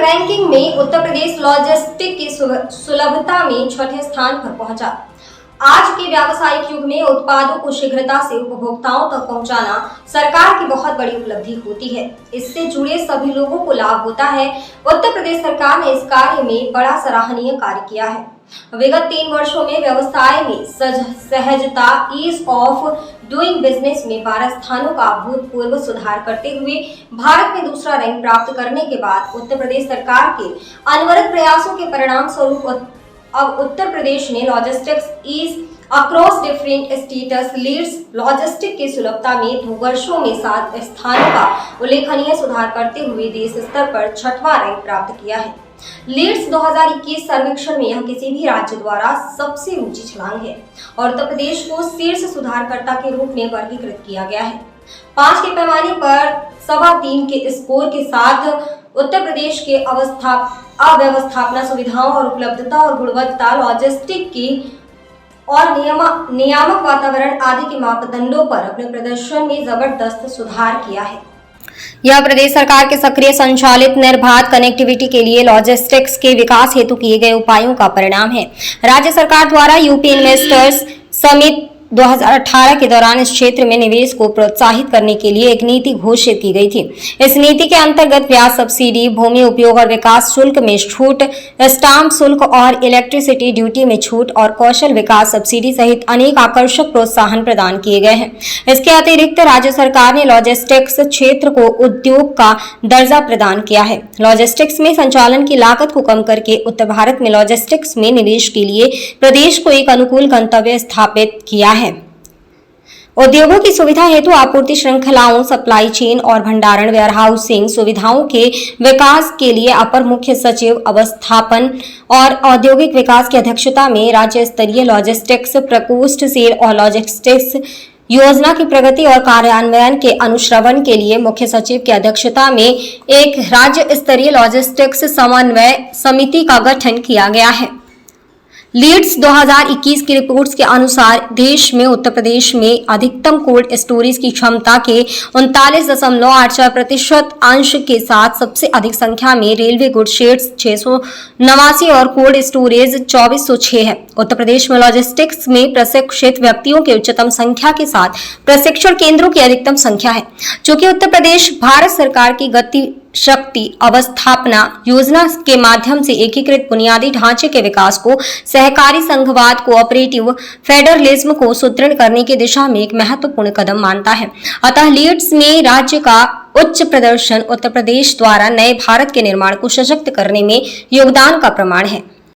Ranking में Uttar Pradesh logistic की सुलभता में छठे स्थान पर पहुंचा। आज के व्यावसायिक युग में उत्पादों को शीघ्रता से उपभोक्ताओं तक पहुंचाना सरकार की बहुत बड़ी उपलब्धि होती है। इससे जुड़े सभी लोगों को लाभ होता है। उत्तर प्रदेश सरकार ने इस कार्य में बड़ा सराहनीय कार्य किया है। विगत 3 वर्षों में व्यवसाय में सहजता, ईज ऑफ डूइंग बिजनेस में 12 स्थानों का अभूतपूर्व सुधार करते हुए भारत में दूसरा रैंक प्राप्त करने के बाद उत्तर प्रदेश सरकार के अनवरत प्रयासों के परिणाम स्वरूप अब उत्तर प्रदेश ने logistics is across different states leads logistic की सुलभता में 2 वर्षों में 7 स्थानों का उल्लेखनीय सुधार करते हुए देश स्तर पर 6वां रैंक प्राप्त किया है। लीड्स 2021 सर्वेक्षण में यह किसी भी राज्य द्वारा सबसे ऊंची छलांग है और उत्तर प्रदेश को शीर्ष सुधारकर्ता के रूप में वर्गीकृत किया गया है। 5 के पैमाने पर 3.25 के स्कोर के साथ उत्तर प्रदेश के अव्यवस्थापना सुविधाओं और उपलब्धता और गुणवत्ता लॉजिस्टिक की और नियामक वातावरण आदि के मापदंडों पर अपने प्रदर्शन में जबरदस्त सुधार किया है। यह प्रदेश सरकार के सक्रिय संचालित निर्बाध कनेक्टिविटी के लिए लॉजिस्टिक्स के विकास हेतु किए गए उपायों का परिणाम है। राज्य सरकार द्वारा यूपी इन्वेस्टर्स समिट 2018 के दौरान इस क्षेत्र में निवेश को प्रोत्साहित करने के लिए एक नीति घोषित की गई थी। इस नीति के अंतर्गत ब्याज सब्सिडी, भूमि उपयोग और विकास शुल्क में छूट, स्टाम्प शुल्क और इलेक्ट्रिसिटी ड्यूटी में छूट और कौशल विकास सब्सिडी सहित अनेक आकर्षक प्रोत्साहन प्रदान किए गए हैं। इसके अतिरिक्त राज्य सरकार ने लॉजिस्टिक्स क्षेत्र को उद्योग का दर्जा प्रदान किया है। लॉजिस्टिक्स में संचालन की लागत को कम करके उत्तर भारत में लॉजिस्टिक्स में निवेश के लिए प्रदेश को एक अनुकूल गंतव्य स्थापित किया है। उद्योगों की सुविधा हेतु आपूर्ति श्रृंखलाओं, सप्लाई चेन और भंडारण वेयरहाउसिंग सुविधाओं के विकास के लिए अपर मुख्य सचिव अवस्थापन और औद्योगिक विकास की अध्यक्षता में राज्य स्तरीय लॉजिस्टिक्स प्रकोष्ठ सेल और लॉजिस्टिक्स योजना की प्रगति और कार्यान्वयन के अनुश्रवण के लिए मुख्य सचिव की अध्यक्षता में एक राज्य स्तरीय लॉजिस्टिक्स समन्वय समिति का गठन किया गया है। लीड्स 2021 की रिपोर्ट्स के अनुसार देश में उत्तर प्रदेश में अधिकतम कोल्ड स्टोरेज की क्षमता के 39.84% अंश के साथ सबसे अधिक संख्या में रेलवे गुड शेड्स 689 और कोल्ड स्टोरेज 2406 है। उत्तर प्रदेश में लॉजिस्टिक्स में प्रशिक्षित व्यक्तियों की उच्चतम संख्या के साथ प्रशिक्षण केंद्रों की अधिकतम संख्या है। चूंकि उत्तर प्रदेश भारत सरकार की गति शक्ति अवस्थापना योजना के माध्यम से एकीकृत बुनियादी ढांचे के विकास को, सहकारी संघवाद, कोऑपरेटिव फेडरलिज्म को सुदृढ़ करने की दिशा में एक महत्वपूर्ण कदम मानता है। अतः लीड्स में राज्य का उच्च प्रदर्शन उत्तर प्रदेश द्वारा नए भारत के निर्माण को सशक्त करने में योगदान का प्रमाण है।